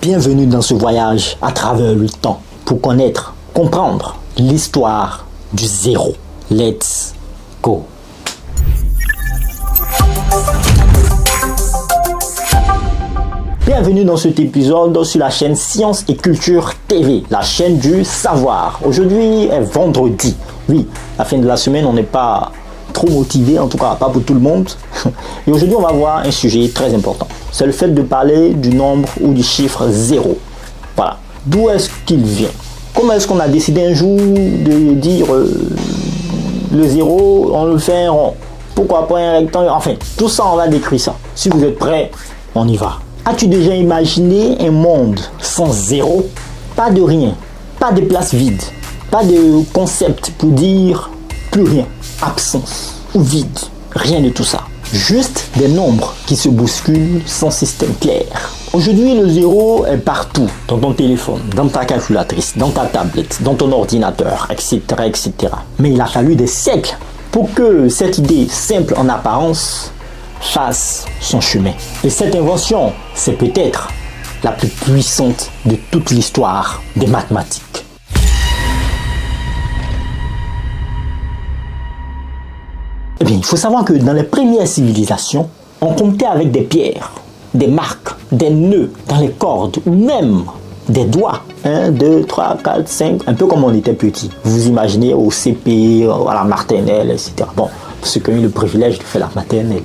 Bienvenue dans ce voyage à travers le temps pour connaître, comprendre l'histoire du zéro. Let's go! Bienvenue dans cet épisode sur la chaîne Science et Culture TV, la chaîne du savoir. Aujourd'hui est vendredi. Oui, la fin de la semaine, on n'est pas trop motivé, en tout cas pas pour tout le monde. Et aujourd'hui, on va voir un sujet très important. C'est le fait de parler du nombre ou du chiffre 0. Voilà. D'où est-ce qu'il vient? Comment est-ce qu'on a décidé un jour de dire le 0, on le fait en rond? Pourquoi pas un rectangle? Enfin, tout ça, on va décrire ça. Si vous êtes prêts, on y va. As-tu déjà imaginé un monde sans zéro? Pas de rien, pas de place vide, pas de concept pour dire plus rien, absence ou vide, rien de tout ça. Juste des nombres qui se bousculent sans système clair. Aujourd'hui, le zéro est partout, dans ton téléphone, dans ta calculatrice, dans ta tablette, dans ton ordinateur, etc., etc. Mais il a fallu des siècles pour que cette idée simple en apparence fasse son chemin. Et cette invention, c'est peut-être la plus puissante de toute l'histoire des mathématiques. Eh bien, il faut savoir que dans les premières civilisations, on comptait avec des pierres, des marques, des nœuds dans les cordes ou même des doigts. 1, 2, 3, 4, 5, un peu comme on était petit. Vous imaginez au CP, à la maternelle, etc. Bon, pour ceux qui ont eu le privilège de faire la maternelle,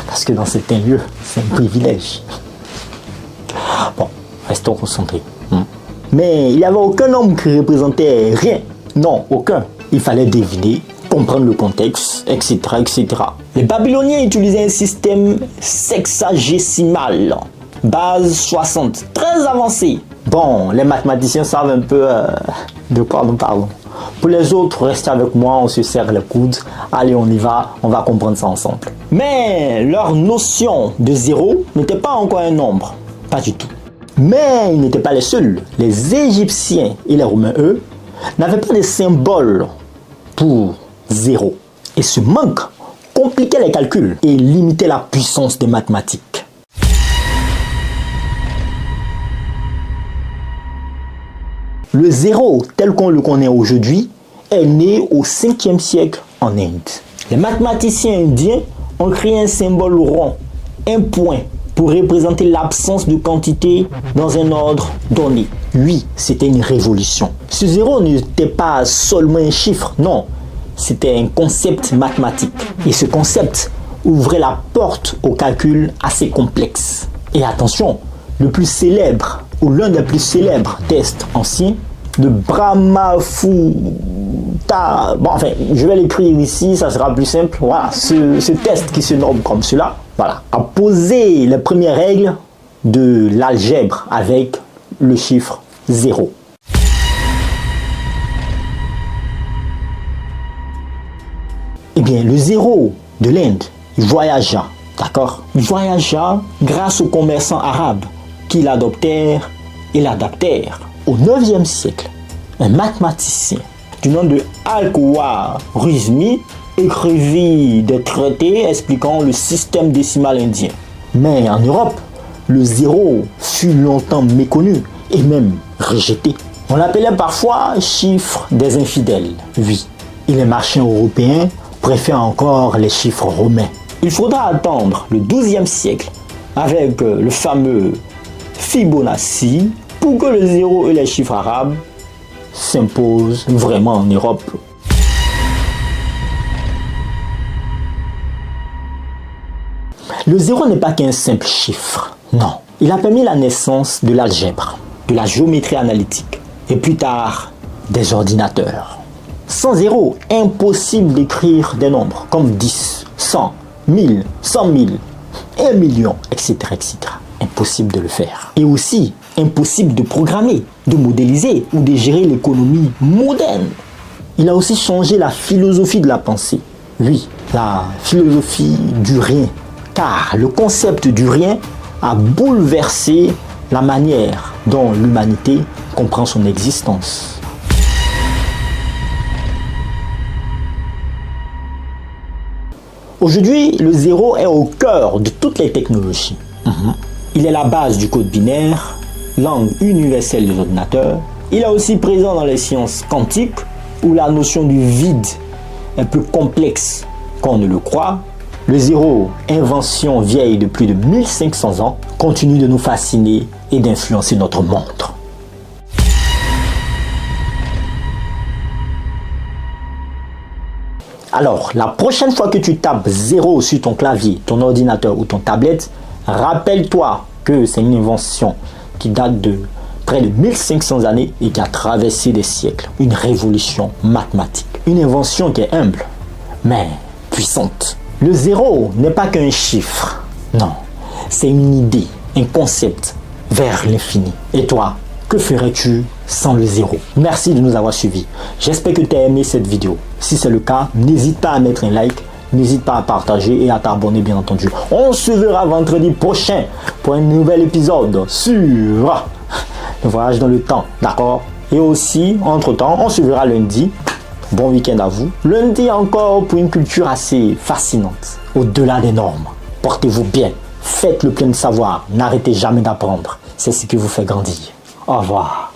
parce que dans certains lieux, c'est un privilège. Bon, restons concentrés. Mais il n'y avait aucun nombre qui représentait rien. Non, aucun. Il fallait deviner, comprendre le contexte, etc., etc. Les Babyloniens utilisaient un système sexagésimal, base 60, très avancé. Bon, les mathématiciens savent un peu de quoi nous parlons. Pour les autres, restez avec moi, on se serre les coudes. Allez, on y va, on va comprendre ça ensemble. Mais leur notion de zéro n'était pas encore un nombre, pas du tout. Mais ils n'étaient pas les seuls. Les Égyptiens et les Romains, eux, n'avaient pas de symbole pour zéro. Et ce manque compliquait les calculs et limitait la puissance des mathématiques. Le zéro, tel qu'on le connaît aujourd'hui, est né au 5e siècle en Inde. Les mathématiciens indiens ont créé un symbole rond, un point, pour représenter l'absence de quantité dans un ordre donné. Oui, c'était une révolution. Ce zéro n'était pas seulement un chiffre, non. C'était un concept mathématique. Et ce concept ouvrait la porte au calcul assez complexe. Et attention, le plus célèbre, ou l'un des plus célèbres tests anciens, de Brahmagupta, bon enfin, je vais l'écrire ici, ça sera plus simple. Voilà, ce test qui se nomme comme cela, voilà, a posé les premières règles de l'algèbre avec le chiffre 0. Eh bien, le zéro de l'Inde, il voyagea, d'accord? Il voyagea grâce aux commerçants arabes qui l'adoptèrent et l'adaptèrent. Au 9e siècle, un mathématicien du nom de Al-Khwarizmi écrivit des traités expliquant le système décimal indien. Mais en Europe, le zéro fut longtemps méconnu et même rejeté. On l'appelait parfois chiffre des infidèles. Oui, et les marchands européens préfèrent encore les chiffres romains. Il faudra attendre le 12e siècle avec le fameux Fibonacci pour que le zéro et les chiffres arabes s'imposent vraiment en Europe. Le zéro n'est pas qu'un simple chiffre, non. Il a permis la naissance de l'algèbre, de la géométrie analytique et plus tard des ordinateurs. Sans zéro, impossible d'écrire des nombres comme 10, 100, 1000, 100 000, 1 million, etc., etc. Impossible de le faire. Et aussi, impossible de programmer, de modéliser ou de gérer l'économie moderne. Il a aussi changé la philosophie de la pensée. Oui, la philosophie du rien. Car le concept du rien a bouleversé la manière dont l'humanité comprend son existence. Aujourd'hui, le zéro est au cœur de toutes les technologies. Il est la base du code binaire, langue universelle des ordinateurs. Il est aussi présent dans les sciences quantiques, où la notion du vide est plus complexe qu'on ne le croit. Le zéro, invention vieille de plus de 1500 ans, continue de nous fasciner et d'influencer notre monde. Alors, la prochaine fois que tu tapes 0 sur ton clavier, ton ordinateur ou ton tablette, rappelle-toi que c'est une invention qui date de près de 1500 années et qui a traversé des siècles. Une révolution mathématique. Une invention qui est humble, mais puissante. Le 0 n'est pas qu'un chiffre. Non, c'est une idée, un concept vers l'infini. Et toi, que ferais-tu sans le 0? Merci de nous avoir suivis. J'espère que tu as aimé cette vidéo. Si c'est le cas, n'hésite pas à mettre un like, n'hésite pas à partager et à t'abonner bien entendu. On se verra vendredi prochain pour un nouvel épisode sur le voyage dans le temps, d'accord? Et aussi, entre-temps, on se verra lundi. Bon week-end à vous. Lundi encore pour une culture assez fascinante, au-delà des normes. Portez-vous bien, faites le plein de savoir, n'arrêtez jamais d'apprendre. C'est ce qui vous fait grandir. Au revoir.